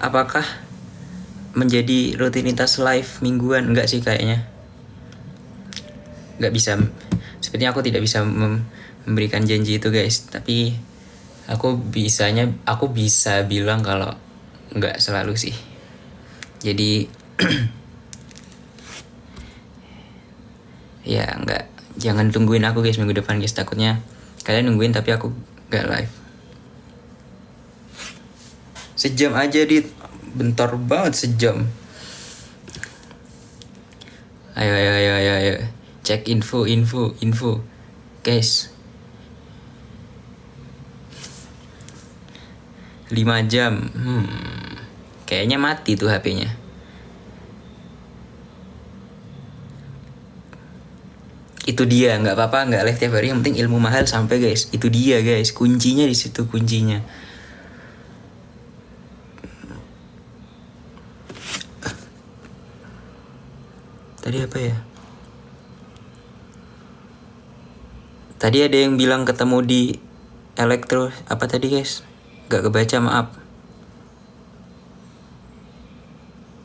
apakah menjadi rutinitas live mingguan? Enggak sih kayaknya. Enggak bisa. Sepertinya aku tidak bisa memberikan janji itu guys. Tapi aku bisa bilang kalau enggak selalu sih. Jadi ya enggak, jangan tungguin aku guys minggu depan guys, takutnya kalian nungguin tapi aku enggak live. Sejam aja dit, bentar banget sejam. Ayo. Cek info guys. 5 jam. Kayaknya mati tuh HP-nya. Itu dia, nggak apa-apa, nggak live tiap hari, yang penting ilmu mahal sampai guys. Itu dia guys, kuncinya di situ kuncinya. Tadi apa ya? Tadi ada yang bilang ketemu di elektro apa tadi guys? Gak kebaca, maaf.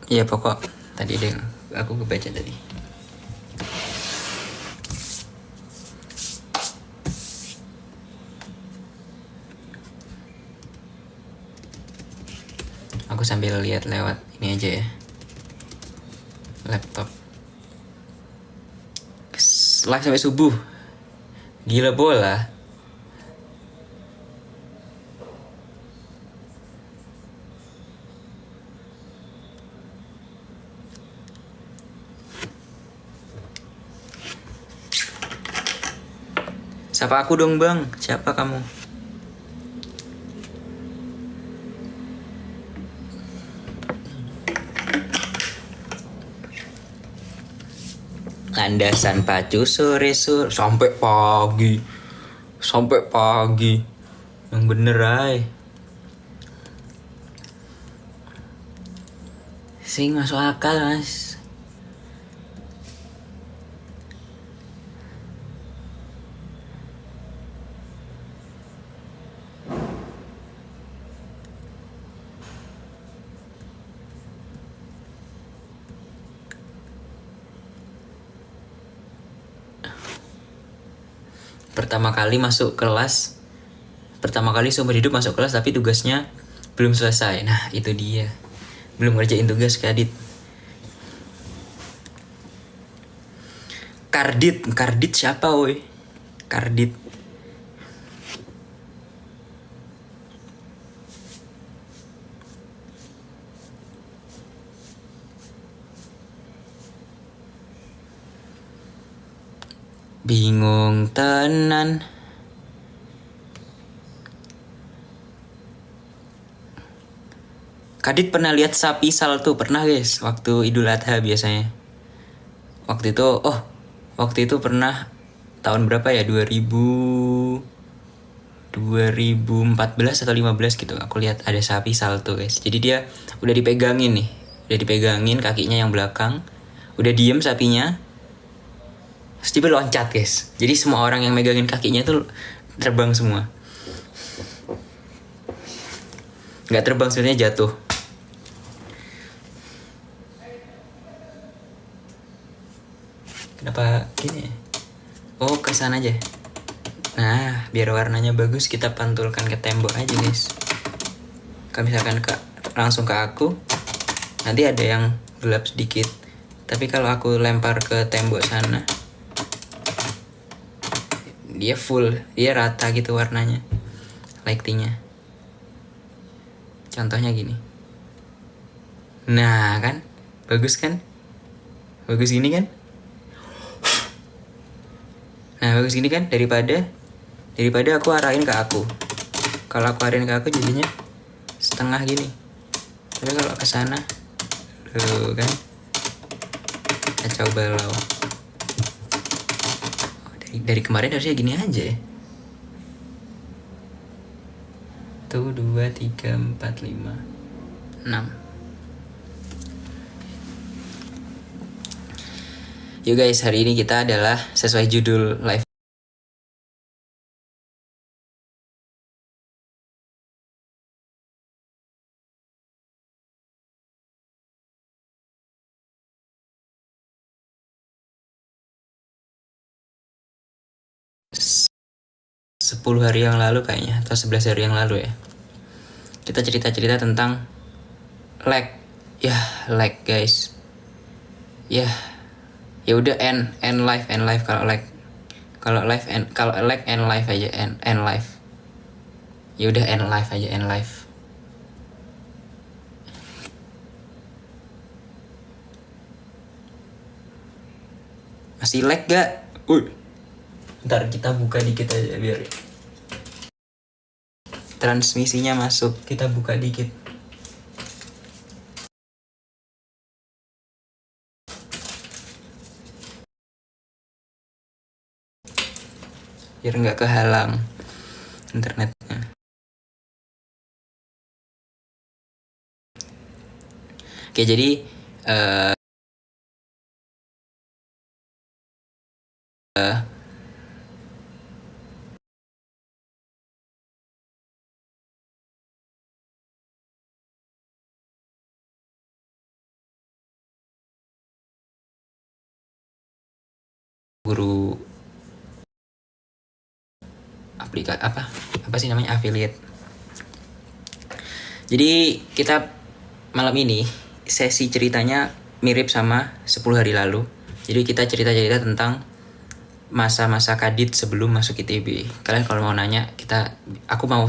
Ya pokok tadi ada yang aku kebaca tadi. Aku sambil lihat lewat ini aja ya, laptop. Live sampai subuh. Gila bola. Sapa aku dong bang. Siapa kamu? Landasan pacu sore sampai pagi. Yang bener ay. Sing masuk akal mas. Pertama kali seumur hidup masuk kelas tapi tugasnya belum selesai. Nah itu dia, belum ngerjain tugas Kadit. Kardit siapa woi? Kardit. Bingung tenan. Kadit pernah lihat sapi salto? Pernah guys, waktu Idul Adha biasanya. Waktu itu pernah tahun berapa ya? 2014 atau 15 gitu. Aku lihat ada sapi salto guys. Jadi dia udah dipegangin nih. Udah dipegangin kakinya yang belakang. Udah diem sapinya. Terus dia loncat guys. Jadi semua orang yang megangin kakinya tuh terbang semua. Nggak terbang sebenarnya, jatuh. Kenapa gini? Oh, ke sana aja. Nah, biar warnanya bagus kita pantulkan ke tembok aja, guys. Kalau misalkan langsung ke aku, nanti ada yang gelap sedikit. Tapi kalau aku lempar ke tembok sana, dia full, dia rata gitu warnanya, lightingnya. Contohnya gini. Nah, kan? Bagus kan? Bagus gini kan? Nah bagus gini kan, daripada aku arahin ke aku. Kalau aku arahin ke aku jadinya setengah gini. Tapi kalau ke sana, tuh kan, kacau balau. Dari kemarin harusnya gini aja ya. Tuh 2, 3, 4, 5, 6. Yuk guys, hari ini kita adalah sesuai judul live 10 hari yang lalu kayaknya, atau 11 hari yang lalu ya. Kita cerita-cerita tentang lag. Ya, lag guys. Ya. Ya udah end live kalau lag. Kalau lag end live aja, end live. Ya udah end live aja, end live. Masih lag gak? Ntar kita buka dikit aja biar transmisinya masuk. Kita buka dikit. Biar nggak kehalang internetnya. Oke, jadi guru apa sih namanya, affiliate. Jadi kita malam ini sesi ceritanya mirip sama 10 hari lalu. Jadi kita cerita-cerita tentang masa-masa kadit sebelum masuk ITB. Kalian kalau mau nanya, aku mau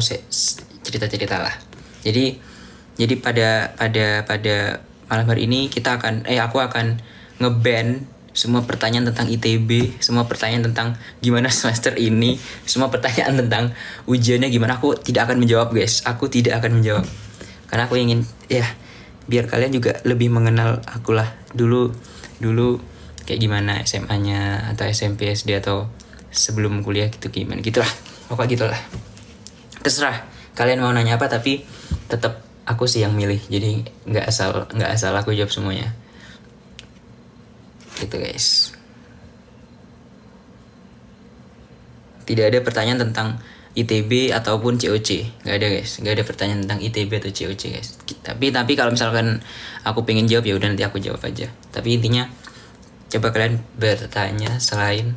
cerita-cerita lah. Jadi pada malam hari ini aku akan nge-ban semua pertanyaan tentang ITB, semua pertanyaan tentang gimana semester ini, semua pertanyaan tentang ujiannya gimana. Aku tidak akan menjawab guys, aku tidak akan menjawab. Karena aku ingin biar kalian juga lebih mengenal aku lah. Dulu kayak gimana SMA-nya atau SMP, SD atau sebelum kuliah gimana lah. Pokoknya gitulah. Terserah kalian mau nanya apa, tapi tetap aku sih yang milih. Jadi nggak asal aku jawab semuanya. Gitu guys. Tidak ada pertanyaan tentang ITB ataupun COC, nggak ada guys. Nggak ada pertanyaan tentang ITB atau COC guys. Tapi kalau misalkan aku pengen jawab, ya udah nanti aku jawab aja. Tapi intinya coba kalian bertanya selain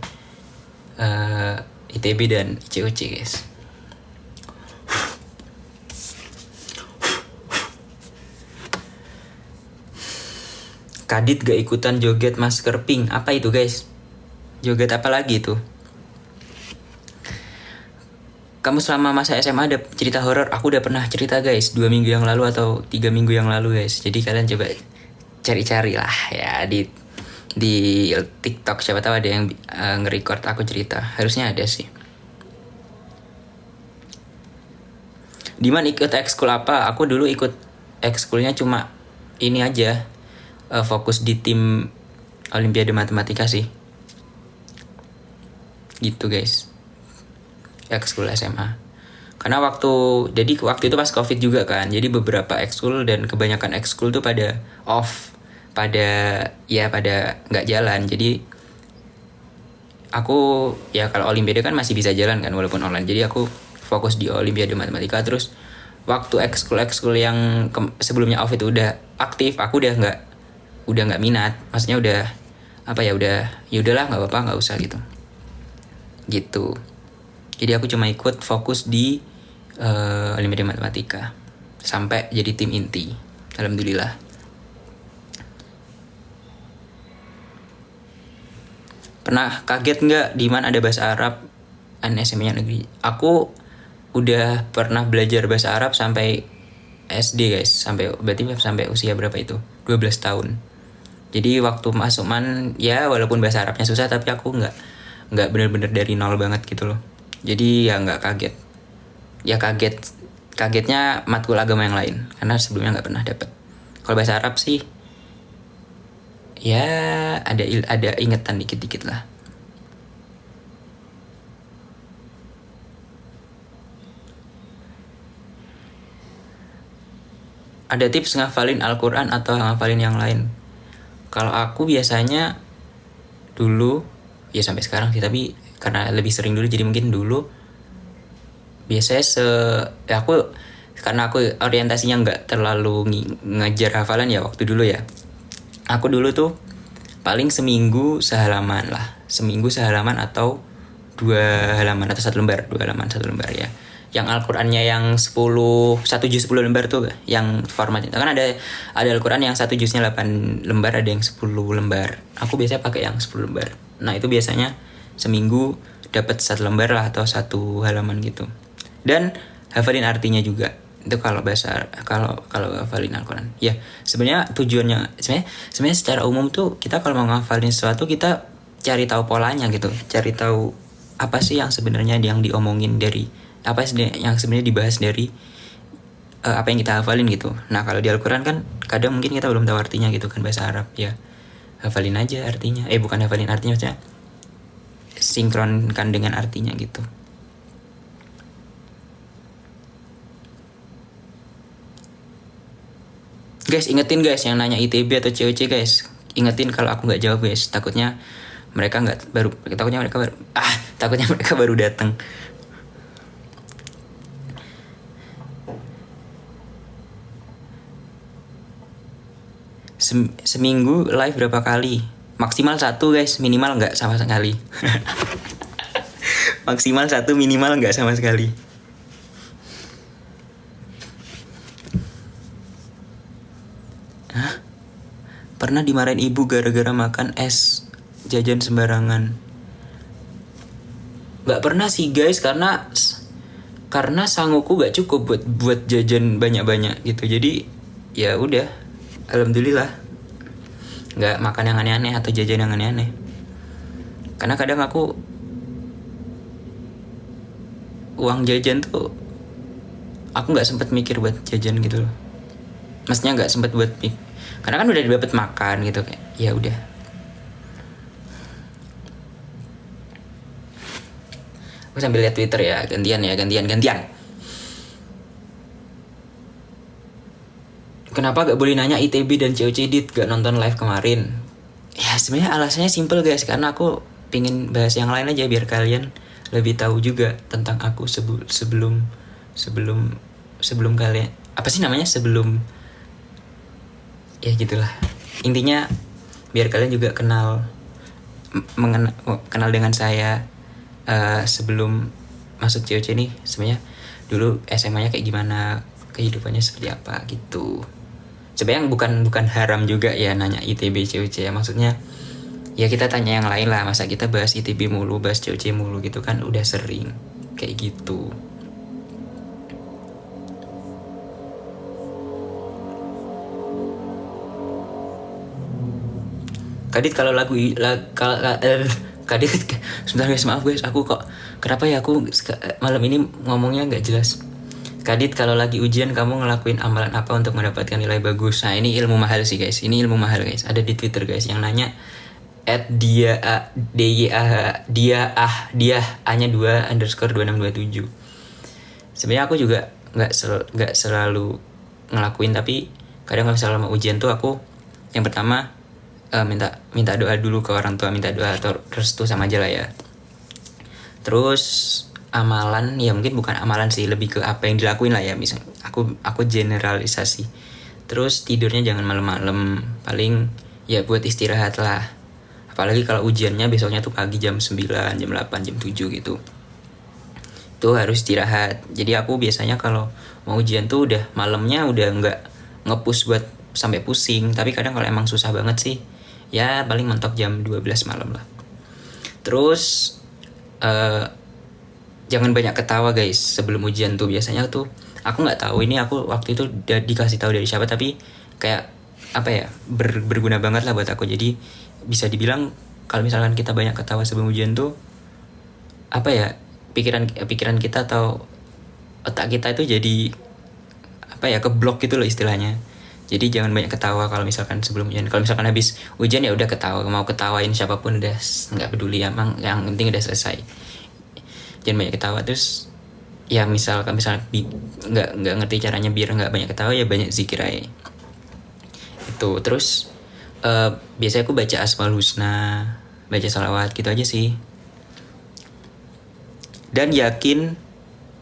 ITB dan COC guys. Kadit gak ikutan joget masker pink. Apa itu guys? Joget apa lagi itu? Kamu selama masa SMA ada cerita horor? Aku udah pernah cerita guys, 2 minggu yang lalu atau 3 minggu yang lalu guys. Jadi kalian coba cari-cari lah ya di TikTok. Siapa tahu ada yang nge-record aku cerita. Harusnya ada sih. Diman ikut ekskul apa? Aku dulu ikut ekskulnya cuma ini aja, fokus di tim Olimpiade Matematika sih. Gitu guys. Ekskul SMA. Karena waktu itu pas COVID juga kan. Jadi beberapa ekskul dan kebanyakan ekskul tuh pada off, pada nggak jalan. Jadi aku ya kalau Olimpiade kan masih bisa jalan kan walaupun online. Jadi aku fokus di Olimpiade Matematika. Terus waktu ekskul yang sebelumnya off itu udah aktif, aku udah nggak minat. Maksudnya udahlah nggak apa-apa, nggak usah gitu. Jadi aku cuma ikut fokus di Olimpiade Matematika sampai jadi tim inti. Alhamdulillah. Pernah kaget nggak Diman ada bahasa Arab SMA-nya negeri? Aku udah pernah belajar bahasa Arab sampai SD guys, berarti sampai usia berapa itu? 12 tahun. Jadi waktu masuk ya walaupun bahasa Arabnya susah, tapi aku nggak bener-bener dari nol banget gitu loh. Jadi ya nggak kaget. Ya kagetnya matkul agama yang lain, karena sebelumnya nggak pernah dapet. Kalau bahasa Arab sih ya ada ingetan dikit-dikit lah. Ada tips ngafalin Al-Quran atau ngafalin yang lain? Kalau aku biasanya dulu, ya sampai sekarang sih, tapi karena lebih sering dulu, jadi mungkin dulu biasanya karena aku orientasinya nggak terlalu ngejar hafalan ya waktu dulu ya. Aku dulu tuh paling seminggu sehalaman atau dua halaman atau satu lembar, dua halaman satu lembar ya. Yang Al-Qur'annya yang 10 satu juz 10 lembar tuh yang formatnya. Kan ada Al-Qur'an yang satu juznya 8 lembar, ada yang 10 lembar. Aku biasanya pakai yang 10 lembar. Nah, itu biasanya seminggu dapat satu lembar lah atau satu halaman gitu. Dan hafalin artinya juga. Itu kalau kalau hafalin Al-Qur'an. Ya, sebenarnya tujuannya sebenarnya secara umum tuh kita kalau mau ngafalin sesuatu kita cari tahu polanya gitu. Cari tahu apa sih yang sebenarnya yang diomongin dari apa sih yang sebenarnya dibahas dari apa yang kita hafalin gitu. Nah, kalau di Al-Qur'an kan kadang mungkin kita belum tahu artinya gitu kan, bahasa Arab ya. Hafalin aja artinya. Bukan hafalin artinya, maksudnya sinkronkan dengan artinya gitu. Guys, ingetin guys yang nanya ITB atau COC guys. Ingetin kalau aku nggak jawab guys. Takutnya mereka baru datang. Seminggu live berapa kali? Maksimal 1 guys, minimal nggak sama sekali. Maksimal 1, minimal nggak sama sekali. Hah? Pernah dimarahin ibu gara-gara makan es jajan sembarangan? Nggak pernah sih guys, karena sanguku nggak cukup buat jajan banyak-banyak gitu. Jadi ya udah, alhamdulillah nggak makan yang aneh-aneh atau jajan yang aneh-aneh. Karena kadang aku uang jajan tuh aku nggak sempet mikir buat jajan gitu loh. Maksudnya nggak sempet buat karena kan udah dapet makan gitu, kayak ya udah. Aku sambil lihat Twitter ya, gantian. Kenapa gak boleh nanya ITB dan COC Dit, gak nonton live kemarin? Ya sebenarnya alasannya simple guys, karena aku pingin bahas yang lain aja biar kalian lebih tahu juga tentang aku sebelum kalian apa sih namanya sebelum ya gitulah. Intinya biar kalian juga kenal dengan saya sebelum masuk COC nih. Sebenarnya dulu SMA-nya kayak gimana, kehidupannya seperti apa gitu. Sebenarnya bukan haram juga ya nanya ITB COC ya, maksudnya ya kita tanya yang lain lah, masa kita bahas ITB mulu, bahas COC mulu gitu kan, udah sering kayak gitu. Kadit kalau Kadit sebentar guys, maaf guys, aku kok kenapa ya aku malam ini ngomongnya nggak jelas. Kadit, kalau lagi ujian kamu ngelakuin amalan apa untuk mendapatkan nilai bagus? Nah, ini ilmu mahal sih guys. Ini ilmu mahal guys. Ada di Twitter guys yang nanya dia A-nya 2_2627. Sebenarnya aku juga nggak selalu ngelakuin, tapi kadang kalau misalnya mau ujian tuh aku yang pertama minta doa dulu ke orang tua, minta doa atau restu sama aja lah ya. Terus amalan ya mungkin bukan amalan sih, lebih ke apa yang dilakuin lah ya. Misal aku generalisasi. Terus tidurnya jangan malam-malam, paling ya buat istirahat lah. Apalagi kalau ujiannya besoknya tuh pagi jam 9, jam 8, jam 7 gitu. Tuh harus istirahat. Jadi aku biasanya kalau mau ujian tuh udah malamnya udah nggak nge-push buat sampai pusing. Tapi kadang kalau emang susah banget sih, ya paling mentok jam 12 malam lah. Terus jangan banyak ketawa guys sebelum ujian tuh. Biasanya tuh aku nggak tahu ini, aku waktu itu udah dikasih tahu dari siapa, tapi kayak apa ya, berguna banget lah buat aku. Jadi bisa dibilang kalau misalkan kita banyak ketawa sebelum ujian tuh apa ya, pikiran kita atau otak kita itu jadi apa ya, keblok gitu loh istilahnya. Jadi jangan banyak ketawa kalau misalkan sebelum ujian. Kalau misalkan habis ujian ya udah ketawa, mau ketawain siapapun udah nggak peduli, emang yang penting udah selesai. Jangan banyak ketawa. Terus ya misalkan nggak ngerti caranya biar nggak banyak ketawa, ya banyak zikir aja itu. Terus biasanya aku baca Asmaul Husna, baca salawat gitu aja sih. Dan yakin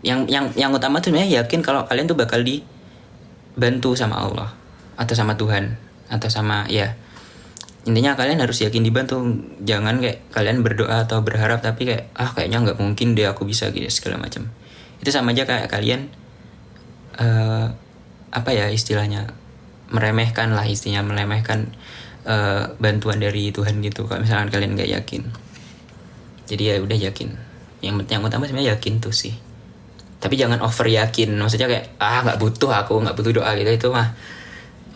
yang utama tuh sebenarnya yakin kalau kalian tuh bakal dibantu sama Allah atau sama Tuhan atau sama ya Intinya kalian harus yakin dibantu, jangan kayak kalian berdoa atau berharap tapi kayak kayaknya nggak mungkin deh aku bisa gitu segala macam. Itu sama aja kayak kalian apa ya istilahnya, meremehkan lah, istilahnya meremehkan bantuan dari Tuhan gitu kalau misalkan kalian nggak yakin. Jadi ya udah yakin, yang utama sebenarnya yakin tuh sih, tapi jangan over yakin, maksudnya kayak nggak butuh, aku nggak butuh doa gitu, itu mah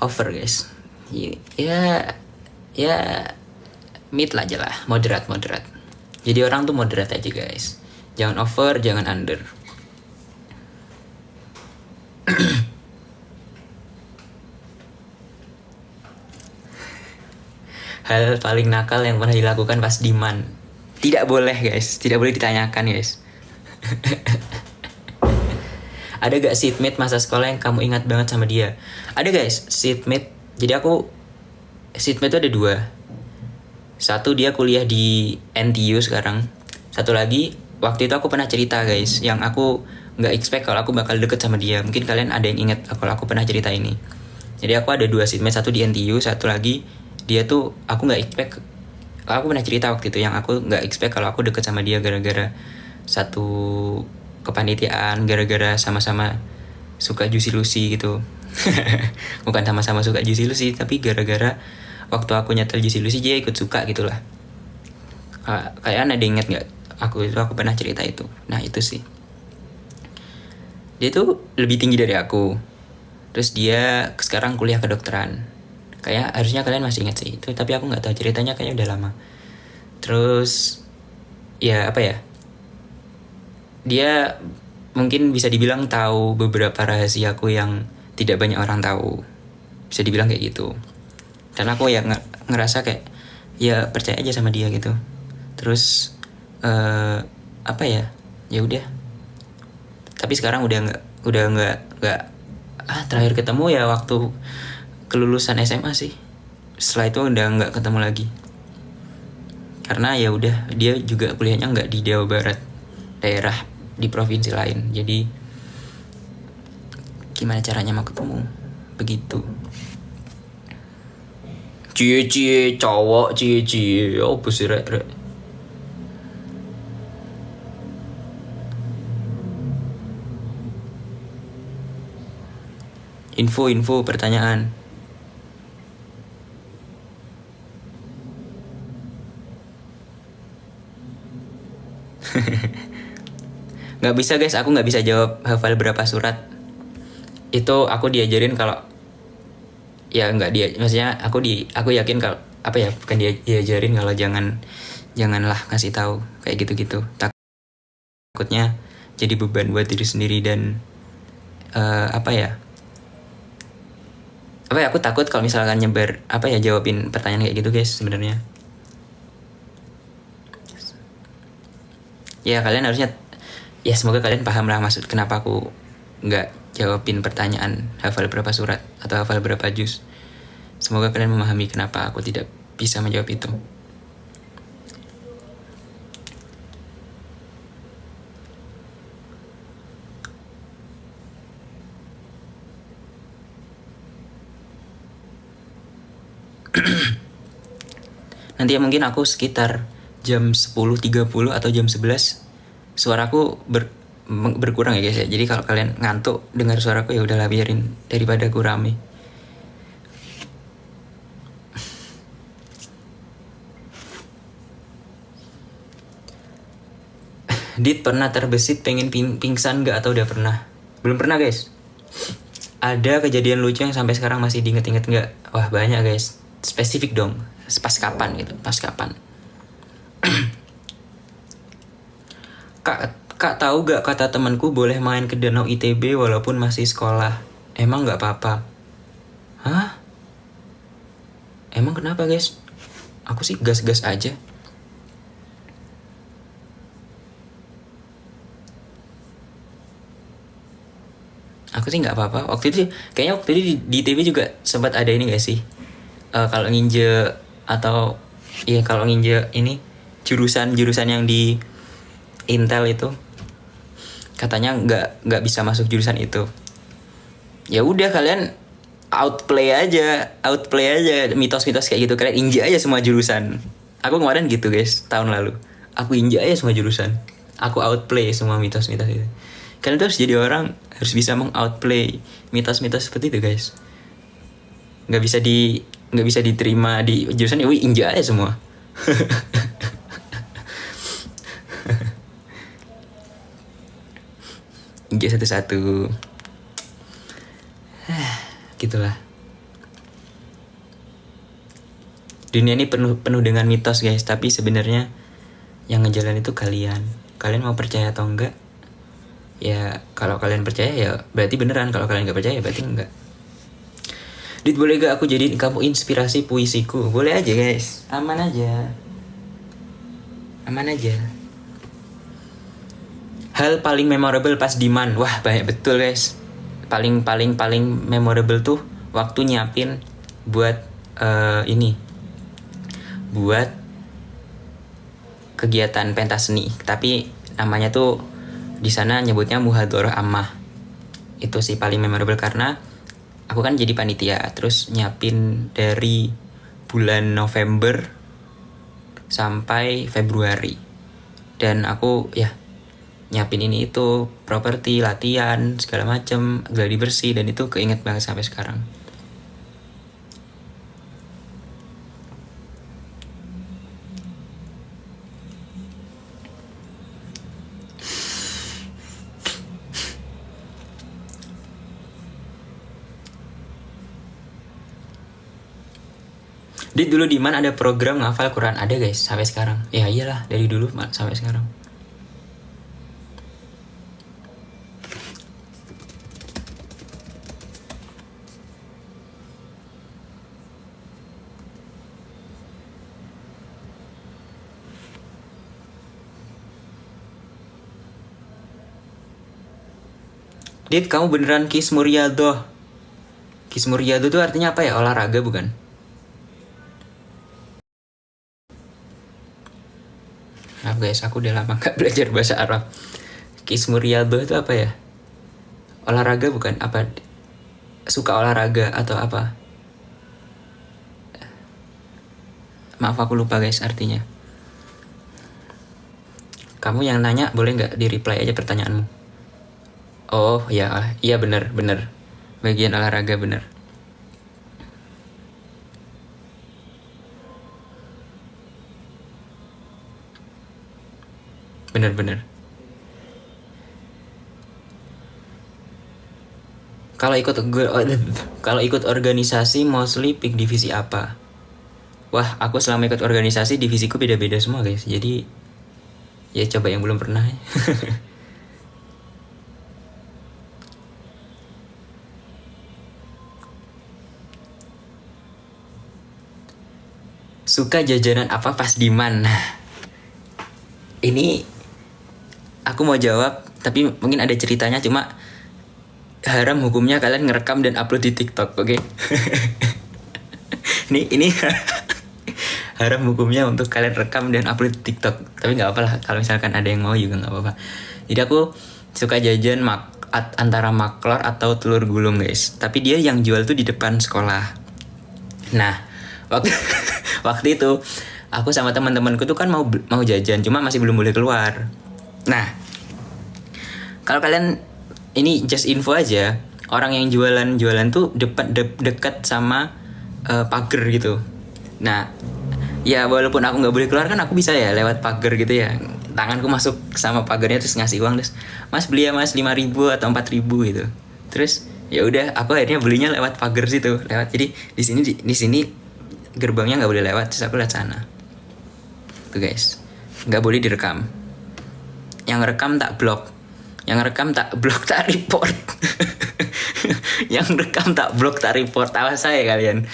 over guys. Ya ya mid lah aja lah, moderat. Jadi orang tuh moderat aja guys, jangan over jangan under. Hal paling nakal yang pernah dilakukan pas diman, tidak boleh guys, tidak boleh ditanyakan guys. Ada gak seatmate masa sekolah yang kamu ingat banget sama dia? Ada guys, seatmate. Jadi aku seatmate tuh ada 2. Satu dia kuliah di NTU sekarang. Satu lagi waktu itu aku pernah cerita guys, yang aku nggak expect kalau aku bakal deket sama dia. Mungkin kalian ada yang ingat kalau aku pernah cerita ini. Jadi aku ada 2 seatmate, satu di NTU, satu lagi dia tuh aku nggak expect. Aku pernah cerita waktu itu yang aku nggak expect kalau aku deket sama dia gara-gara satu kepanitiaan, gara-gara sama-sama suka Juicy Lucy gitu. Bukan sama-sama suka Juicy Lucy, tapi gara-gara waktu aku nyetel Juicy Lucy dia ikut suka gitu lah. Kalian ada inget nggak? Aku pernah cerita itu. Nah itu sih. Dia tuh lebih tinggi dari aku. Terus dia sekarang kuliah kedokteran. Kayak harusnya kalian masih ingat sih itu, tapi aku nggak tahu ceritanya, kayaknya udah lama. Terus ya apa ya? Dia mungkin bisa dibilang tahu beberapa rahasiaku yang tidak banyak orang tahu. Bisa dibilang kayak gitu. Karena aku ya ngerasa kayak ya percaya aja sama dia gitu. Terus apa ya? Ya udah. Tapi sekarang udah nggak terakhir ketemu ya waktu kelulusan SMA sih. Setelah itu udah nggak ketemu lagi. Karena ya udah dia juga kuliahnya nggak di Jawa Barat, daerah di provinsi lain. Jadi gimana caranya mau ketemu? Begitu. Cie cowok cie oh sih rek. Info pertanyaan. Nggak bisa guys, aku nggak bisa jawab hafal berapa surat. Itu aku diajarin kalau ya nggak dia, maksudnya aku yakin kalau apa ya, bukan dia diajarin kalau janganlah ngasih tahu kayak gitu-gitu. Takutnya jadi beban buat diri sendiri dan apa ya aku takut kalau misalkan nyebar jawabin pertanyaan kayak gitu guys sebenarnya. Ya kalian harusnya ya semoga kalian paham lah maksud kenapa aku nggak jawabin pertanyaan hafal berapa surat atau hafal berapa juz. Semoga kalian memahami kenapa aku tidak bisa menjawab itu. Nanti ya mungkin aku sekitar jam 10.30 atau jam 11 suaraku berkurang ya guys ya. Jadi kalau kalian ngantuk dengar suaraku ya udahlah, biarin daripada aku rame. Dit pernah terbesit pengen pingsan gak atau udah pernah? Belum pernah guys. Ada kejadian lucu yang sampai sekarang masih diinget-inget gak? Wah banyak guys. Spesifik dong. Pas kapan gitu? Pas kapan? Kak tahu gak kata temanku boleh main ke danau ITB walaupun masih sekolah. Emang gak apa-apa? Hah? Emang kenapa guys? Aku sih gas-gas aja. Aku sih nggak apa-apa. Waktu itu kayaknya di TV juga sempat ada ini gak sih? Kalau nginje atau iya kalau nginje ini jurusan yang di Intel itu katanya nggak bisa masuk jurusan itu. Ya udah kalian outplay aja mitos-mitos kayak gitu. Kalian injak aja semua jurusan. Aku kemarin gitu guys, tahun lalu. Aku injak aja semua jurusan. Aku outplay semua mitos-mitos itu. Kalian tuh harus jadi orang, harus bisa mengoutplay mitos-mitos seperti itu guys. Nggak bisa diterima di jurusan, wih injak aja semua. Injak satu-satu. Gitulah. Dunia ini penuh dengan mitos guys, tapi sebenarnya yang ngejalan itu kalian. Kalian mau percaya atau enggak? Ya kalau kalian percaya ya berarti beneran, kalau kalian nggak percaya ya berarti enggak. Dit, boleh gak aku jadiin kamu inspirasi puisiku? Boleh aja guys, aman aja. Hal paling memorable pas diman, wah banyak betul guys. Paling memorable tuh waktu nyiapin buat ini, buat kegiatan pentas seni, tapi namanya tuh di sana nyebutnya muhadharah ammah. Itu sih paling memorable karena aku kan jadi panitia, terus nyiapin dari bulan November sampai Februari, dan aku ya nyiapin ini itu properti, latihan segala macem, gladi bersih, dan itu keinget banget sampai sekarang. Dit, dulu di mana ada program ngafal Quran? Ada guys, sampai sekarang. Ya iyalah, dari dulu sampai sekarang. Dit, kamu beneran Kismuriado? Kismuriado tuh artinya apa ya? Olahraga bukan? Maaf guys, aku udah lama gak belajar bahasa Arab. Kismuriado itu apa ya? Olahraga bukan? Apa? Suka olahraga atau apa? Maaf aku lupa guys artinya. Kamu yang nanya boleh nggak di-reply aja pertanyaanmu? Oh ya, iya bener. Bagian olahraga bener. Bener. Kalau ikut organisasi mostly pick divisi apa? Wah, aku selama ikut organisasi divisiku beda-beda semua guys. Jadi ya coba yang belum pernah. Suka jajanan apa pas diman? Nah, ini aku mau jawab tapi mungkin ada ceritanya, cuma haram hukumnya kalian ngerekam dan upload di TikTok, oke? Okay? ini haram hukumnya untuk kalian rekam dan upload di TikTok. Tapi nggak apa lah, kalau misalkan ada yang mau juga nggak apa-apa. Jadi aku suka jajan antara maklor atau telur gulung guys. Tapi dia yang jual tuh di depan sekolah. Nah, waktu itu aku sama teman-temanku tuh kan mau jajan, cuma masih belum boleh keluar. Nah, kalau kalian ini just info aja, orang yang jualan tuh dekat sama pagar gitu. Nah, ya walaupun aku nggak boleh keluar kan aku bisa ya lewat pagar gitu ya. Tanganku masuk sama pagarnya terus ngasih uang, terus Mas beli ya Mas 5.000 atau 4.000 gitu. Terus ya udah aku akhirnya belinya lewat pagar situ, lewat. Jadi di sini gerbangnya nggak boleh lewat, terus aku lewat sana. Tuh guys, nggak boleh direkam. Yang rekam tak blok, tak report. Yang rekam tak blok tak report. Awas saya kalian.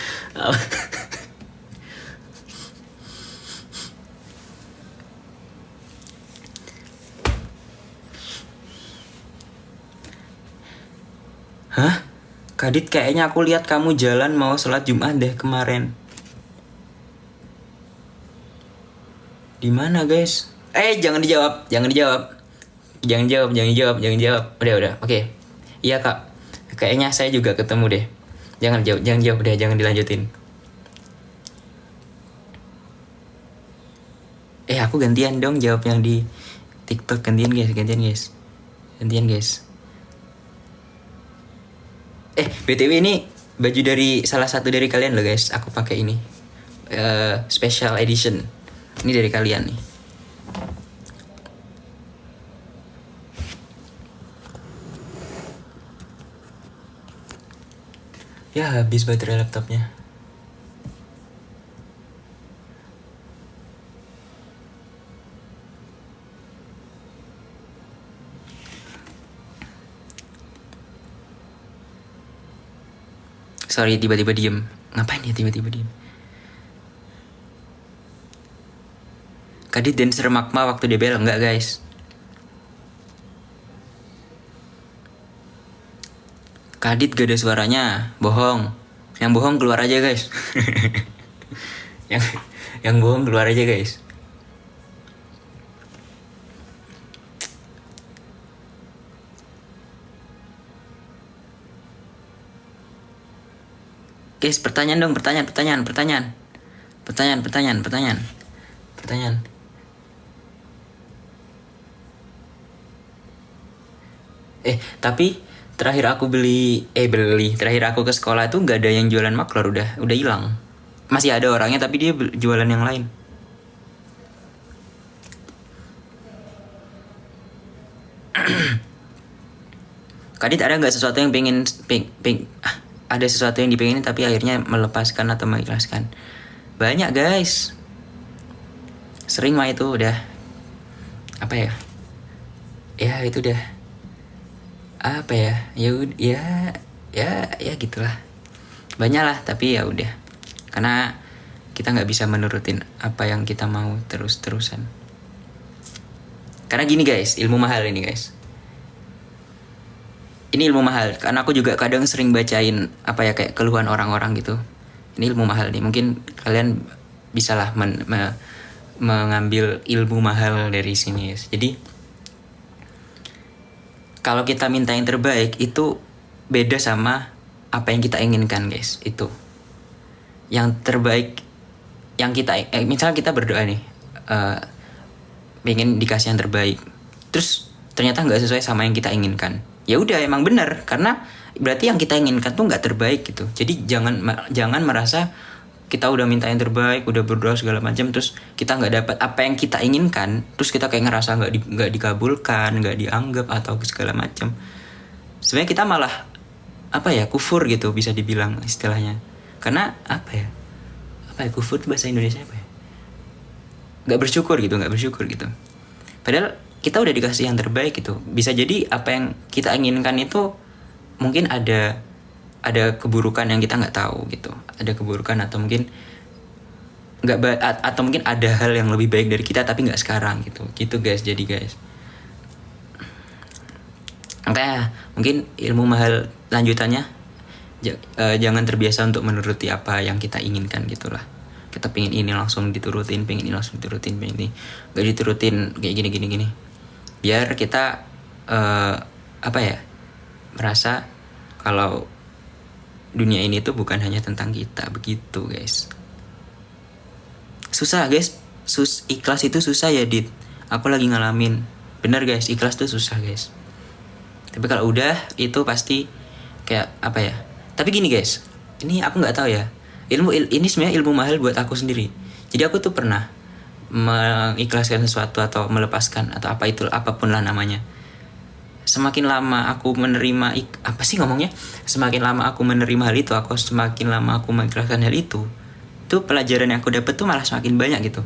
Hah? Kadit, kayaknya aku lihat kamu jalan mau sholat Jumat deh kemarin. Di mana guys? Jangan dijawab. Udah. Oke. Iya kak, kayaknya saya juga ketemu deh. Jangan jawab deh, jangan dilanjutin. Aku gantian dong jawab yang di TikTok. Gantian guys. BTW ini baju dari salah satu dari kalian loh guys. Aku pakai ini special edition. Ini dari kalian nih. Ya habis baterai laptopnya. Sorry tiba-tiba diem. Ngapain ya tiba-tiba diem? Kadit dancer Magma waktu DBL enggak guys. Kadit gak ada suaranya, bohong. Yang bohong keluar aja guys. yang bohong keluar aja guys. Guys, pertanyaan dong, pertanyaan. Tapi terakhir aku terakhir aku ke sekolah itu nggak ada yang jualan maklor, udah hilang. Masih ada orangnya tapi dia jualan yang lain. Kadit ada nggak sesuatu yang ada sesuatu yang dipenginin tapi akhirnya melepaskan atau mengikhlaskan? Banyak guys. Sering mah itu udah apa ya? Ya itu udah apa ya? Ya gitulah. Banyak lah tapi ya udah. Karena kita nggak bisa menurutin apa yang kita mau terus-terusan. Karena gini guys, ilmu mahal ini guys. Ini ilmu mahal, karena aku juga kadang sering bacain apa ya kayak keluhan orang-orang gitu. Ini ilmu mahal nih, mungkin kalian bisalah mengambil ilmu mahal dari sini. Jadi kalau kita minta yang terbaik itu beda sama apa yang kita inginkan guys. Itu yang terbaik yang kita misalnya kita berdoa nih, pengen dikasih yang terbaik, terus ternyata nggak sesuai sama yang kita inginkan. Ya udah emang benar, karena berarti yang kita inginkan tuh nggak terbaik gitu. Jadi jangan merasa kita udah minta yang terbaik, udah berdoa segala macam, terus kita nggak dapat apa yang kita inginkan, terus kita kayak ngerasa nggak dikabulkan, nggak dianggap atau segala macam. Sebenarnya kita malah apa ya, kufur gitu bisa dibilang istilahnya. Karena apa ya kufur itu bahasa Indonesia apa ya? Nggak bersyukur gitu. Padahal kita udah dikasih yang terbaik gitu. Bisa jadi apa yang kita inginkan itu mungkin ada keburukan yang kita nggak tahu gitu. Ada keburukan atau mungkin atau mungkin ada hal yang lebih baik dari kita tapi nggak sekarang gitu. Gitu guys. Jadi guys, makanya mungkin ilmu mahal lanjutannya jangan terbiasa untuk menuruti apa yang kita inginkan gitulah. Kita pengen ini langsung diturutin, pengen ini langsung diturutin, pengen ini nggak diturutin kayak gini. Biar kita merasa kalau dunia ini tuh bukan hanya tentang kita, begitu guys. Susah guys, ikhlas itu susah ya Dit. Aku lagi ngalamin. Bener guys, ikhlas tuh susah guys. Tapi kalau udah itu pasti kayak apa ya? Tapi gini guys, ini aku nggak tahu ya. Ini sebenarnya ilmu mahal buat aku sendiri. Jadi aku tuh pernah mengikhlaskan sesuatu atau melepaskan atau apapun lah namanya. Semakin lama aku menerima semakin lama aku menerima hal itu, semakin lama aku mengikhlaskan hal itu. Tuh pelajaran yang aku dapat tuh malah semakin banyak gitu.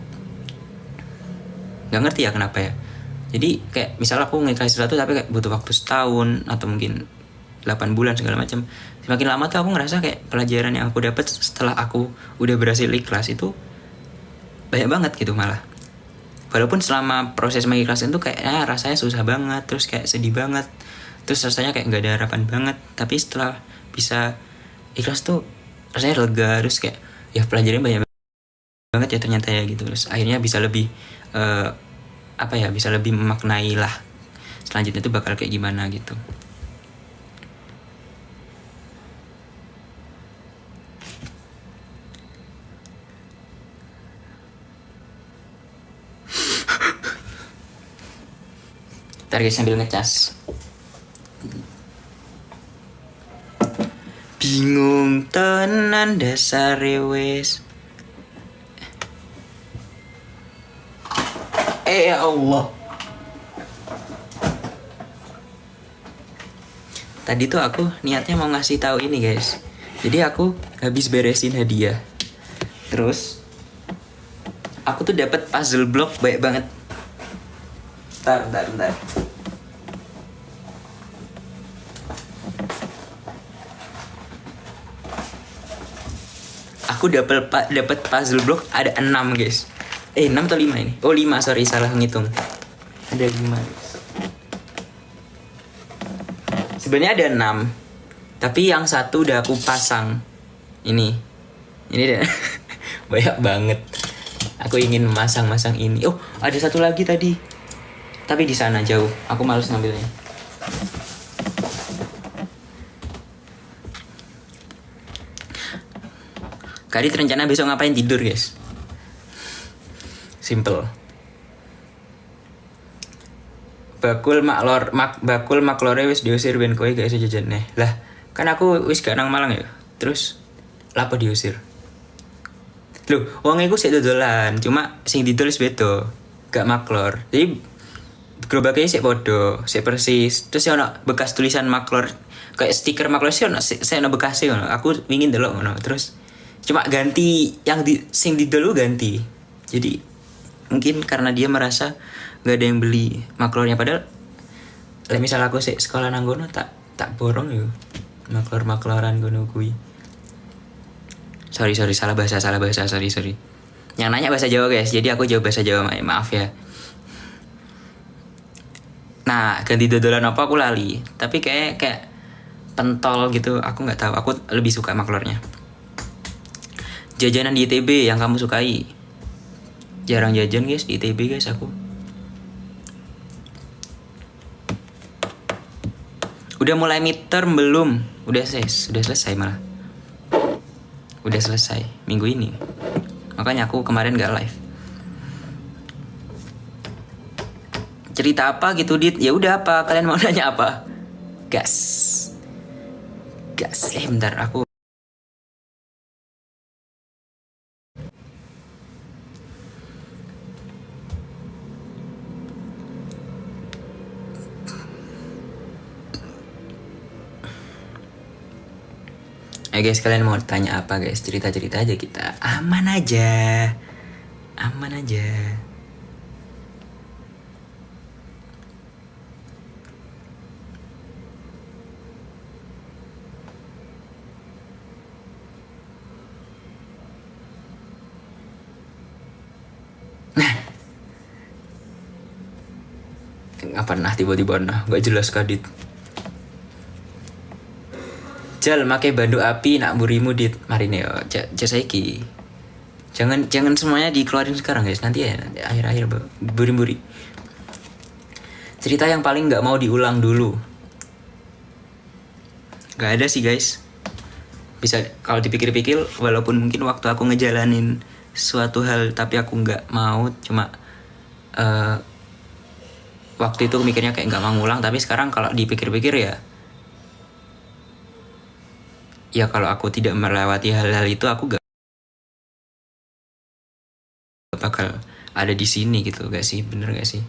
Gak ngerti ya kenapa ya. Jadi kayak misalnya aku mengikhlaskan sesuatu tapi kayak butuh waktu setahun atau mungkin 8 bulan segala macam. Semakin lama tuh aku ngerasa kayak pelajaran yang aku dapat setelah aku udah berhasil ikhlas itu banyak banget gitu malah. Walaupun selama proses mengikhlaskan itu kayak rasanya susah banget, terus kayak sedih banget, terus rasanya kayak nggak ada harapan banget. Tapi setelah bisa ikhlas tuh rasanya lega, terus kayak ya pelajarannya banyak banget ya ternyata ya gitu. Terus akhirnya bisa lebih bisa lebih memaknai lah selanjutnya itu bakal kayak gimana gitu. Ntar guys sambil ngecas. Bingung tenan dasar wes. Ya Allah. Tadi tuh aku niatnya mau ngasih tahu ini guys. Jadi aku habis beresin hadiah. Terus aku tuh dapat puzzle block banyak banget. Bentar. Aku dapat puzzle block ada 6 guys. 6 atau 5 ini? Oh 5, sorry salah ngitung. Ada 5 guys. Sebenarnya ada 6. Tapi yang satu udah aku pasang. Ini deh. Banyak banget. Aku ingin masang ini. Oh, ada satu lagi tadi. Tapi di sana jauh. Aku malas ngambilnya. Kadit rencana besok ngapain? Tidur, guys. Simple. Bakul maklore wis diusir ben kowe gak iso jajan neh. Lah, kan aku wis gak nang Malang ya. Terus lapo diusir? Loh, wong iku sik dodolan, cuma sing ditulis beda. Gak maklor. Jadi gerobaknya sik podo, sik persis. Terus ono bekas tulisan maklor, kayak stiker maklor sih ono saya ono bekasnya ono. Aku ingin delok ono. Terus cuma ganti yang sing didol ganti. Jadi mungkin karena dia merasa gak ada yang beli maklornya, padahal misal aku sih sekolah nang gono tak borong yo makloran gono kui. Sorry salah bahasa sorry. Yang nanya bahasa Jawa guys, jadi aku jawab bahasa Jawa, maaf ya. Nah, ganti dodolan apa aku lali, tapi kayak pentol gitu, aku nggak tahu. Aku lebih suka maklornya. Jajanan di ITB yang kamu sukai? Jarang jajan guys di ITB guys aku. Udah mulai midterm belum? Udah selesai malah. Udah selesai minggu ini. Makanya aku kemarin gak live. Cerita apa gitu Dit? Ya udah apa? Kalian mau nanya apa? Gas. Bentar aku. Guys, kalian mau tanya apa guys? Cerita-cerita aja kita. Aman aja. Nah. Nggak pernah tiba-tiba gak jelas Kadit. Jal make bandu api nak burimu Dit marine yo jasa iki. Jangan semuanya dikeluarin sekarang guys, nanti ya akhir-akhir buri-buri. Cerita yang paling nggak mau diulang dulu. Gak ada sih guys. Bisa kalau dipikir-pikir, walaupun mungkin waktu aku ngejalanin suatu hal tapi aku nggak mau, cuma waktu itu mikirnya kayak nggak mau ngulang, tapi sekarang kalau dipikir-pikir ya kalau aku tidak melewati hal-hal itu aku gak bakal ada di sini gitu, gak sih? Bener gak sih?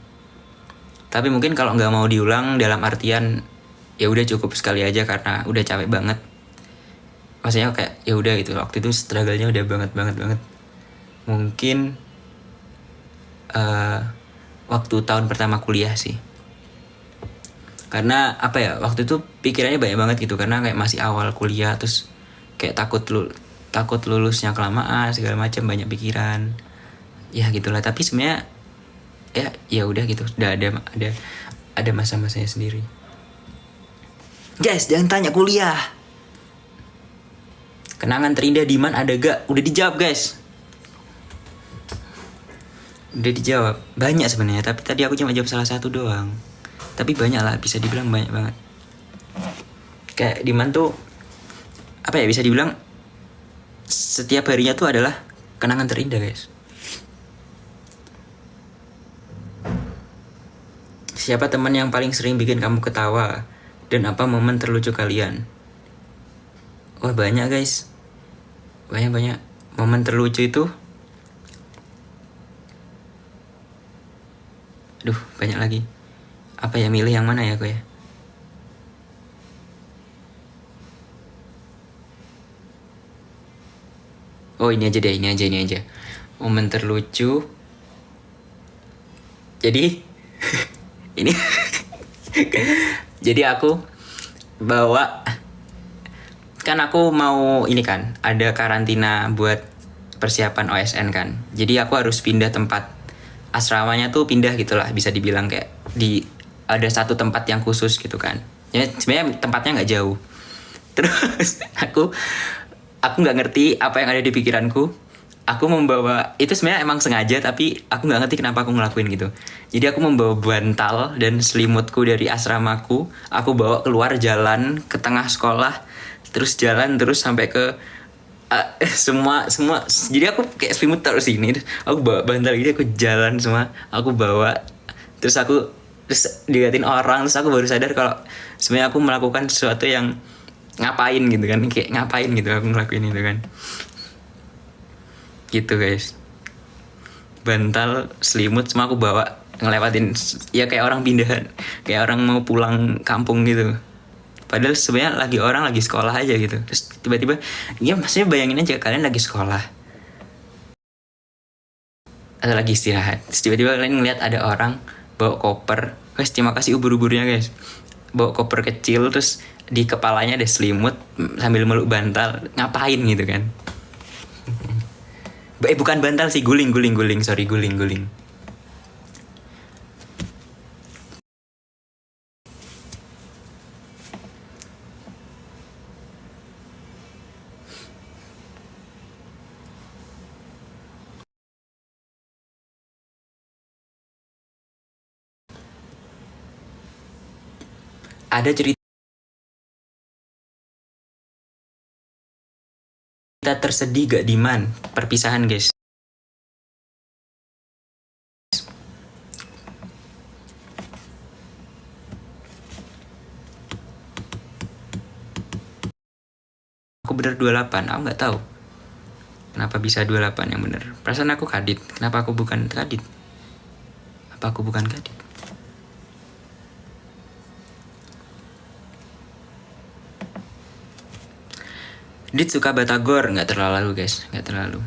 Tapi mungkin kalau nggak mau diulang dalam artian ya udah cukup sekali aja karena udah capek banget. Maksudnya kayak ya udah gitu, waktu itu struggle-nya udah banget. Mungkin waktu tahun pertama kuliah sih. Karena apa ya, waktu itu pikirannya banyak banget gitu, karena kayak masih awal kuliah, terus kayak takut lulusnya kelamaan segala macam, banyak pikiran ya gitulah. Tapi sebenarnya ya udah gitu, udah ada masa-masanya sendiri. Guys, jangan tanya kuliah. Kenangan terindah di mana ada gak? Udah dijawab guys. Udah dijawab banyak sebenarnya, tapi tadi aku cuma jawab salah satu doang. Tapi banyak lah, bisa dibilang banyak banget. Kayak Diman tuh apa ya, bisa dibilang setiap harinya tuh adalah kenangan terindah guys. Siapa teman yang paling sering bikin kamu ketawa? Dan apa momen terlucu kalian? Wah banyak guys. Banyak momen terlucu itu. Aduh banyak lagi. Apa ya, milih yang mana ya gue ya? Oh ini aja deh, ini aja. Momen terlucu. Jadi ini jadi aku bawa, kan aku mau ini kan, ada karantina buat persiapan OSN kan. Jadi aku harus pindah tempat, asramanya tuh pindah gitulah, bisa dibilang kayak di ada satu tempat yang khusus gitu kan. Ya sebenarnya tempatnya nggak jauh. Terus aku nggak ngerti apa yang ada di pikiranku. Aku membawa itu, sebenarnya emang sengaja tapi aku nggak ngerti kenapa aku ngelakuin gitu. Jadi aku membawa bantal dan selimutku dari asramaku. Aku bawa keluar jalan ke tengah sekolah, terus jalan terus sampai ke semua. Jadi aku kayak selimut taruh sini, aku bawa bantal ini, aku jalan semua, aku bawa. Terus diliatin orang, terus aku baru sadar kalau sebenarnya aku melakukan sesuatu yang ngapain gitu kan, kayak ngapain gitu aku ngelakuin itu kan. Gitu guys, bantal, selimut semua aku bawa, ngelewatin ya kayak orang pindahan, kayak orang mau pulang kampung gitu. Padahal sebenarnya orang lagi sekolah aja gitu. Terus tiba-tiba, ya maksudnya bayangin aja kalian lagi sekolah atau lagi istirahat, terus tiba-tiba kalian ngeliat ada orang bawa koper. Guys terima kasih ubur-uburnya guys, bawa koper kecil terus di kepalanya ada selimut sambil meluk bantal, ngapain gitu kan. Bukan bantal sih, guling, sorry, guling. Ada cerita tersedih gak Diman? Perpisahan guys. Aku bener 28, aku gak tahu kenapa bisa 28 yang bener. Perasaan aku Kadit, kenapa aku bukan Kadit? Apa aku bukan Kadit? Dit suka batagor, nggak terlalu guys, nggak terlalu.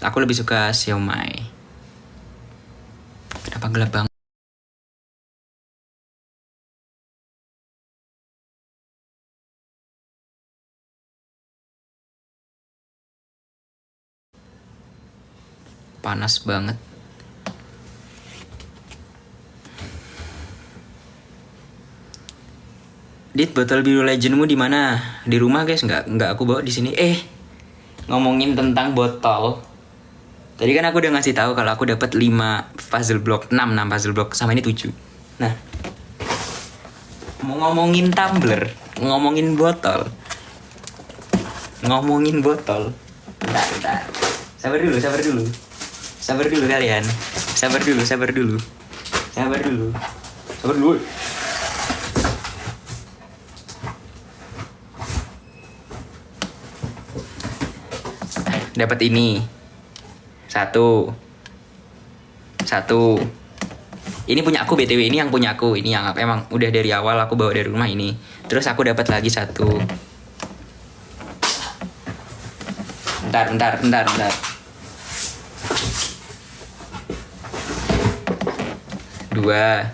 Aku lebih suka siomay. Kenapa gelap banget? Panas banget. Dit, botol biru legendmu di mana? Di rumah guys, nggak aku bawa di sini. Ngomongin tentang botol. Tadi kan aku udah ngasih tahu kalau aku dapat 5 puzzle block, 6 puzzle block, sama ini 7. Nah, mau ngomongin tumbler, ngomongin botol. Bentar. Sabar dulu kalian. Sabar dulu. Dapat ini satu. Ini punya aku BTW, ini yang punya aku, ini yang emang udah dari awal aku bawa dari rumah ini. Terus aku dapat lagi satu. Bentar. Dua.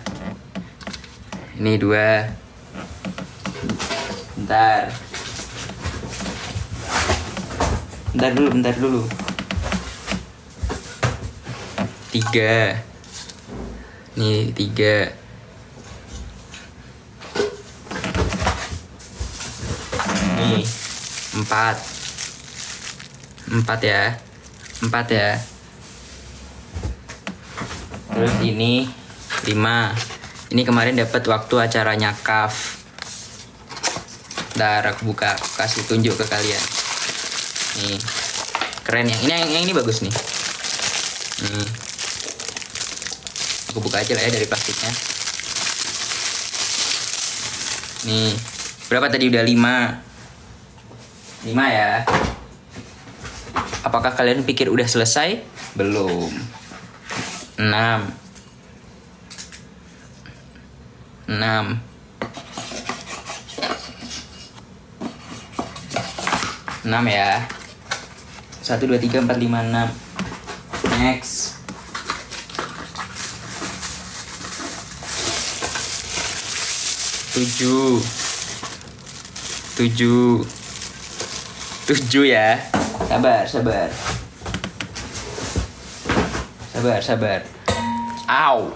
Ini 2. Bentar dulu. 3. Nih 3. Nih 4 ya. Terus ini 5. Ini kemarin dapat waktu acaranya KAF. Ntar aku buka, kasih tunjuk ke kalian. Nih keren yang ini bagus nih. Aku buka aja lah ya dari plastiknya. Nih, berapa tadi? Udah 5. 5 ya. Apakah kalian pikir udah selesai? Belum. 6. 6. 6 ya. 1, 2, 3, 4, 5, 6. Next. 7. 7. 7 ya. Sabar. Au.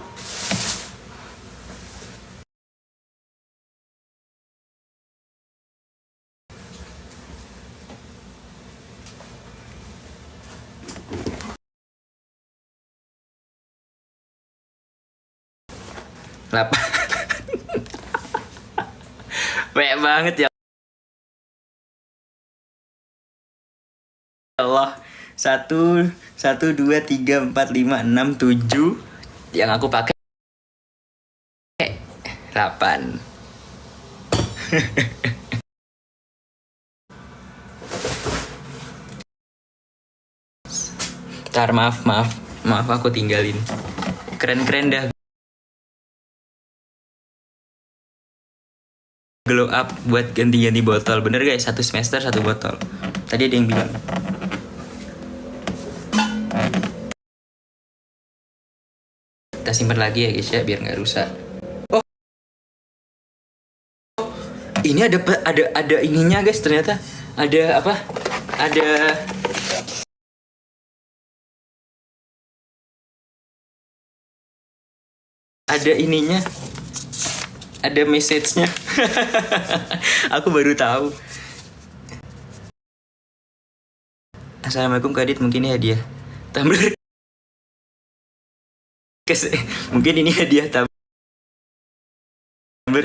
Lapa. Banyak banget ya Allah. 1, 2, 3, 4, 5, 6, 7. Yang aku pakai 8. Ntar maaf aku tinggalin. Keren dah. Glow up buat ganti-ganti botol. Bener guys, 1 semester 1 botol. Tadi ada yang bilang. Kita simpan lagi ya guys ya, biar nggak rusak. Oh, ini ada ininya guys, ternyata. Ada apa? Ada ininya. Ada message-nya. Aku baru tahu. Assalamualaikum Kak Adit, mungkin ini hadiah tumbler. Mungkin ini hadiah tumbler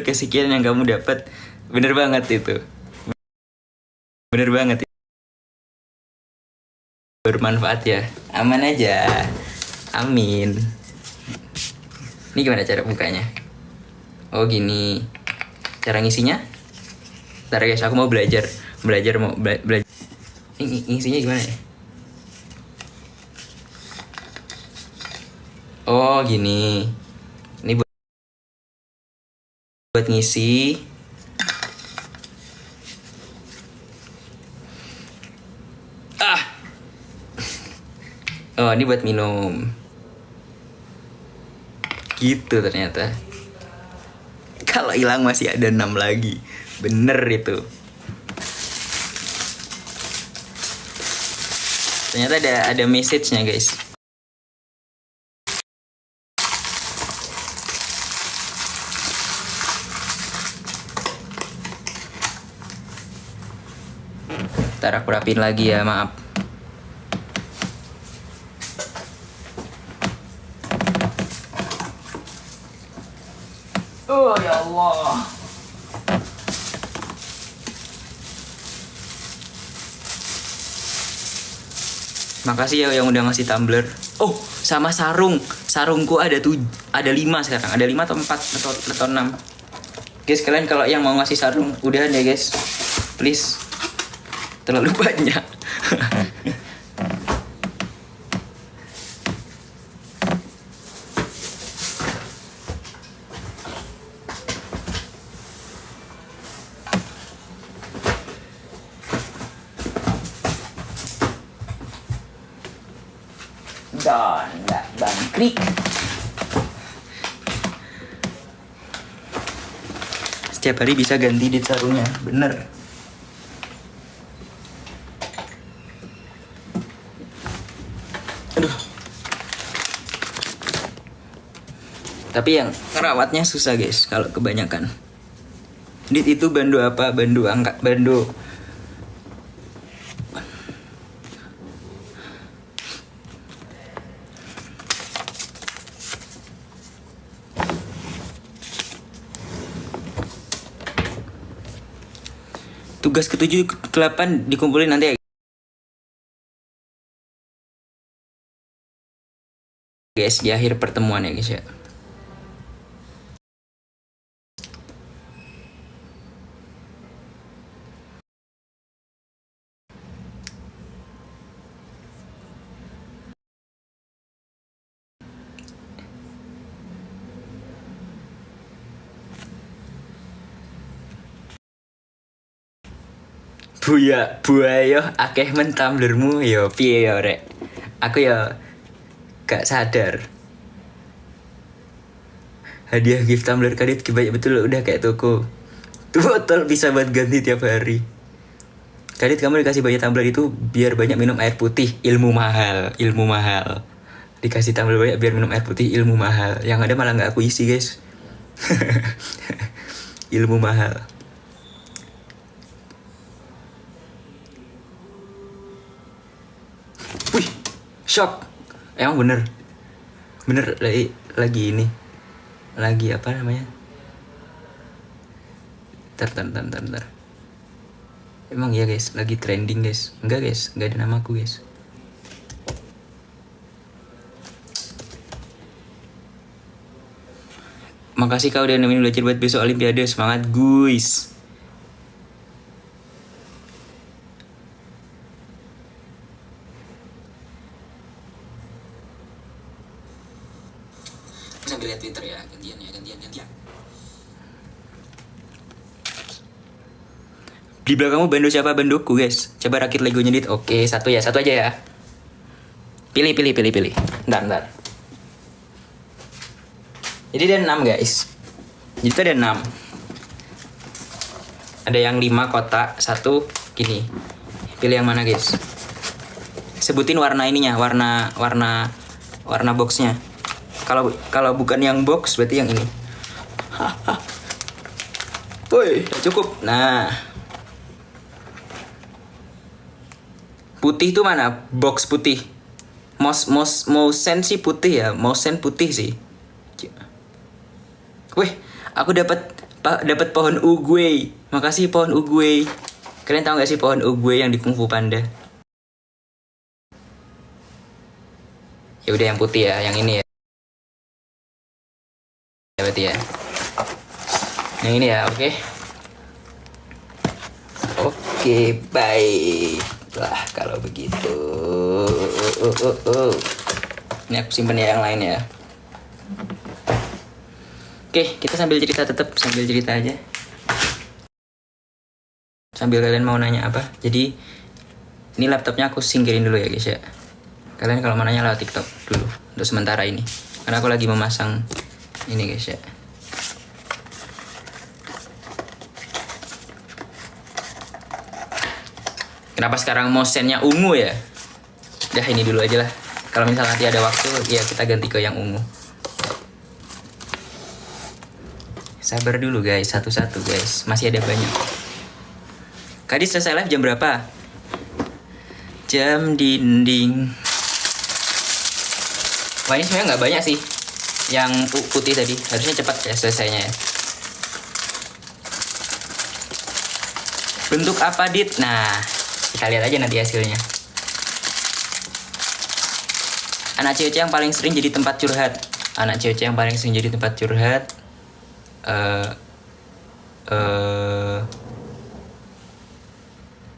kesekian yang kamu dapat. Bener banget itu. Bener banget. Bermanfaat ya. Aman aja. Amin. Ini gimana cara bukanya? Oh gini. Cara ngisinya? Ntar guys, aku mau belajar mau belajar. Ini ngisinya gimana ya? Oh gini. Ini buat ngisi. Oh ini buat minum. Gitu ternyata. Kalau hilang masih ada 6 lagi. Bener itu. Ternyata ada message-nya guys. Ntar aku rapiin lagi ya, maaf. Oh ya Allah. Makasih ya yang udah ngasih tumbler. Oh, sama sarung. Sarungku ada 5 sekarang. Ada 5 atau 4 atau 6. Guys, kalian kalau yang mau ngasih sarung udahan ya guys. Please. Terlalu banyak. Dan nggak bangkrik. Setiap hari bisa ganti di sarungnya, bener. Aduh. Tapi yang ngerawatnya susah guys kalau kebanyakan. Dit itu bandu apa? Bandu angkat, bandu. Tugas ke-7 ke-8 dikumpulin nanti ya guys, di akhir pertemuan ya guys ya. buaya akeh men tumblermu yo piye yo rek. Aku ya gak sadar. Hadiah gift tumbler Kadit banyak betul udah kayak toko. Tuh botol bisa buat ganti tiap hari. Kadit kamu dikasih banyak tumbler itu biar banyak minum air putih, ilmu mahal. Dikasih tumbler banyak biar minum air putih, ilmu mahal. Yang ada malah nggak aku isi guys. Ilmu mahal. Wih, shock. Emang bener lagi ini. Lagi apa namanya? Ntar. Emang iya guys, lagi trending guys. Enggak guys, enggak ada namaku guys. Makasih kau udah nemenin belajar buat besok Olimpiade. Semangat guys. Sambil lihat Twitter ya, gantian. Di belakangmu bando siapa? Bandoku guys. Coba rakit legonya dit. Oke, satu aja ya. Pilih. Bentar. Jadi ada 6 guys. Jadi itu ada 6. Ada yang 5 kotak, 1 gini. Pilih yang mana guys? Sebutin warna ininya, warna boxnya. Kalau bukan yang box berarti yang ini. Woi, cukup. Nah. Putih tuh mana? Box putih. Mosen sih putih ya. Mosen putih sih. Wih, aku dapat pohon uguay. Makasih pohon uguay. Kalian tahu gak sih pohon uguay yang di Kung Fu Panda? Ya udah yang putih ya, yang ini ya. Ya berarti ya. Yang ini ya, oke. Oke, baiklah kalau begitu. Ini aku simpen ya yang lain ya. Oke, kita sambil cerita aja. Sambil kalian mau nanya apa. Jadi ini laptopnya aku singkirin dulu ya guys ya. Kalian kalau mau nanya lewat TikTok dulu untuk sementara ini. Karena aku lagi memasang ini guys ya. Kenapa sekarang motionnya ungu ya? Udah ini dulu aja lah. Kalau misalnya nanti ada waktu ya kita ganti ke yang ungu. Sabar dulu guys, satu-satu guys. Masih ada banyak. Kadit selesai live jam berapa? Jam dinding. Wah ini sebenarnya nggak banyak sih. Yang putih tadi. Harusnya cepat ya selesainya ya. Bentuk apa dit? Nah, kita lihat aja nanti hasilnya. Anak cewek yang paling sering jadi tempat curhat.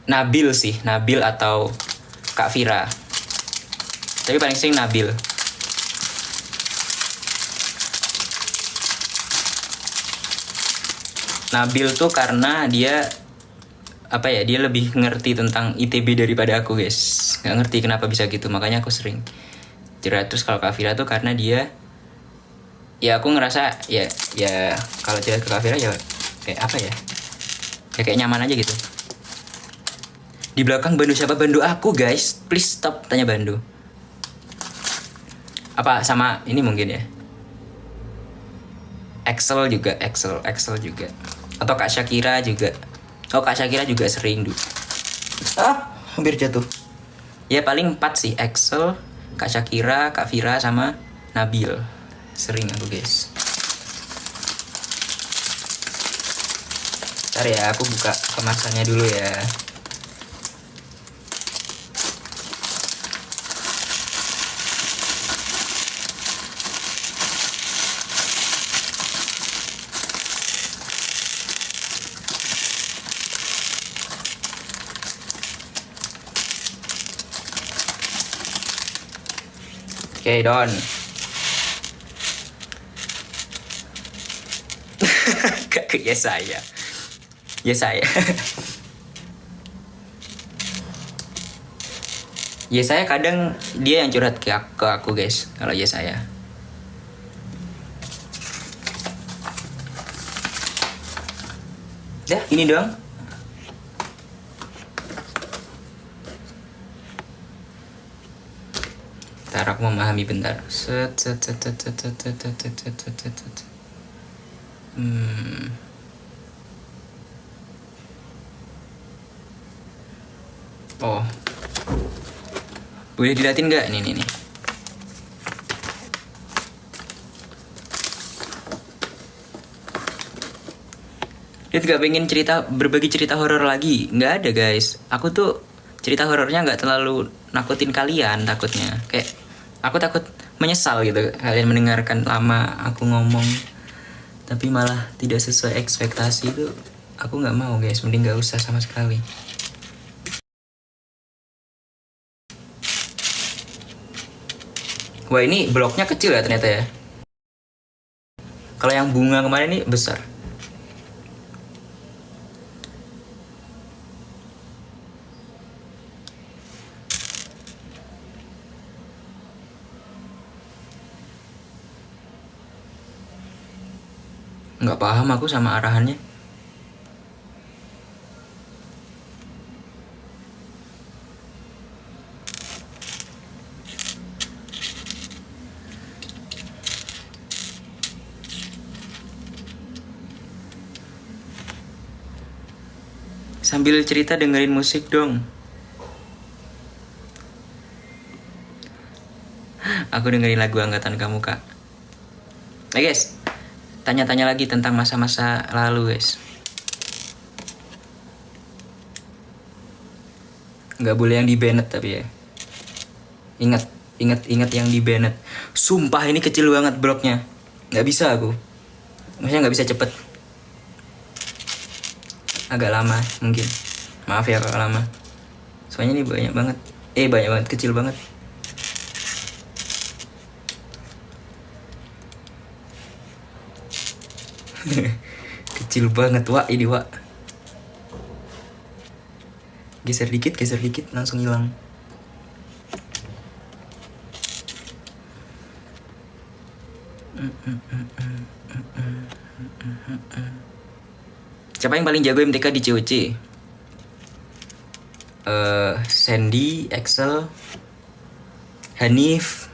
Nabil atau Kak Vira. Tapi paling sering Nabil. Nabil tuh karena dia dia lebih ngerti tentang ITB daripada aku guys. Nggak ngerti kenapa bisa gitu, makanya aku sering curhat. Terus kalau Kak Vira tuh karena dia aku ngerasa ya kalau curhat ke Kak Vira ya kayak apa ya? Ya kayak nyaman aja gitu. Di belakang Bandu siapa? Bandu aku guys. Please stop tanya Bandu. Apa sama ini mungkin ya? Excel juga. Atau Kak Shakira juga. Oh Kak Shakira juga sering dulu. Hampir jatuh. Ya paling 4 sih. Excel, Kak Shakira, Kak Vira sama Nabil. Sering aku guys. Ntar ya aku buka kemasannya dulu ya. Oke, Don. Ya saya. Ya saya kadang dia yang curhat ke aku guys. Kalau ya saya. Dah, ini doang. Ntar aku memahami bentar. Set, set, set, set, set, set, set, set, set, set, set, set, set. Oh. Boleh diliatin nggak? Nih. Dia gak pengen berbagi cerita horor lagi. Nggak ada guys. Aku tuh cerita horornya nggak terlalu nakutin kalian takutnya. Kayak aku takut menyesal gitu kalian mendengarkan lama aku ngomong tapi malah tidak sesuai ekspektasi itu. Aku nggak mau guys. Mending nggak usah sama sekali. Wah ini bloknya kecil ya ternyata ya. Kalau yang bunga kemarin ini besar. Nggak paham aku sama arahannya. Sambil cerita dengerin musik dong. Aku dengerin lagu angkatan kamu kak. Nah guys, tanya-tanya lagi tentang masa-masa lalu guys. Nggak boleh yang di Bennett tapi ya. Ingat yang di Bennett. Sumpah ini kecil banget bloknya. Nggak bisa aku. Maksudnya nggak bisa cepet. Agak lama mungkin. Maaf ya kalau lama. Soalnya ini banyak banget. Banyak banget, kecil banget. Kecil banget Wak ini Wak. Geser dikit langsung hilang. Siapa yang paling jago MTK di COC? Sandy, Excel, Hanif,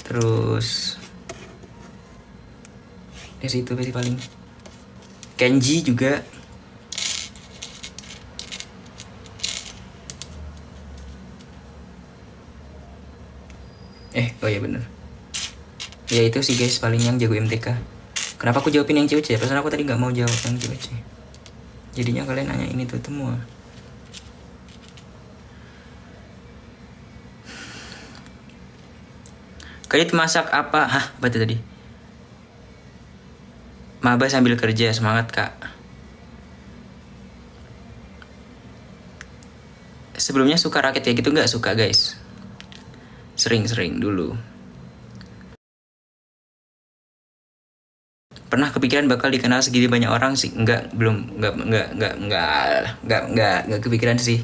terus dari situ berarti paling. Kenji juga. Oh iya bener. Ya itu sih guys paling yang jago MTK. Kenapa aku jawabin yang COC? Perasaan aku tadi nggak mau jawab yang COC. Jadinya kalian nanya ini tuh semua. Kalian masak apa? Hah, apa itu tadi? Maba sambil kerja, semangat kak. Sebelumnya suka rakit kayak gitu nggak suka guys? Sering dulu. Pernah kepikiran bakal dikenal segini banyak orang sih? Enggak, belum, enggak kepikiran sih.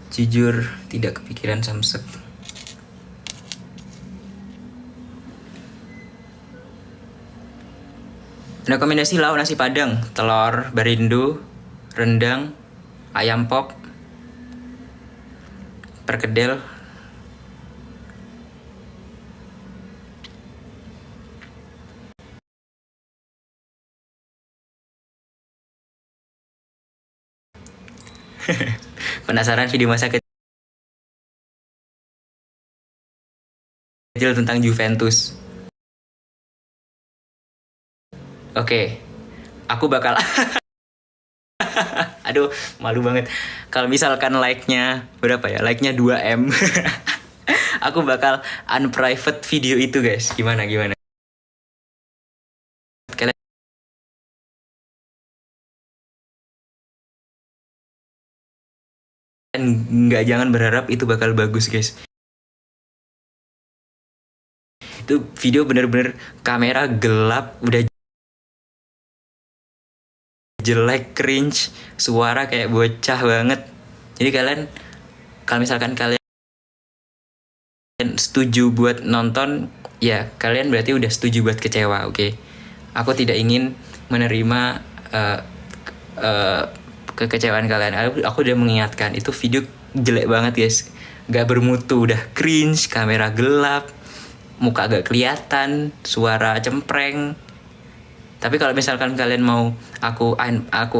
Jujur tidak kepikiran samsek. Rekomendasi lauk nasi padang, telur barindo, rendang, ayam pop, perkedel. Penasaran video masa kecil tentang Juventus? Oke, aku bakal aduh malu banget. Kalau misalkan like-nya berapa ya? Like-nya 2M. Aku bakal unprivate video itu guys. Gimana? Kalian jangan berharap itu bakal bagus guys. Itu video bener-bener kamera gelap, udah jelek, cringe, suara kayak bocah banget. Jadi kalian, kalau misalkan kalian setuju buat nonton, ya kalian berarti udah setuju buat kecewa, oke? Aku tidak ingin menerima kekecewaan kalian. Aku udah mengingatkan, itu video jelek banget guys, gak bermutu, udah cringe, kamera gelap, muka gak kelihatan, suara cempreng. Tapi kalau misalkan kalian mau aku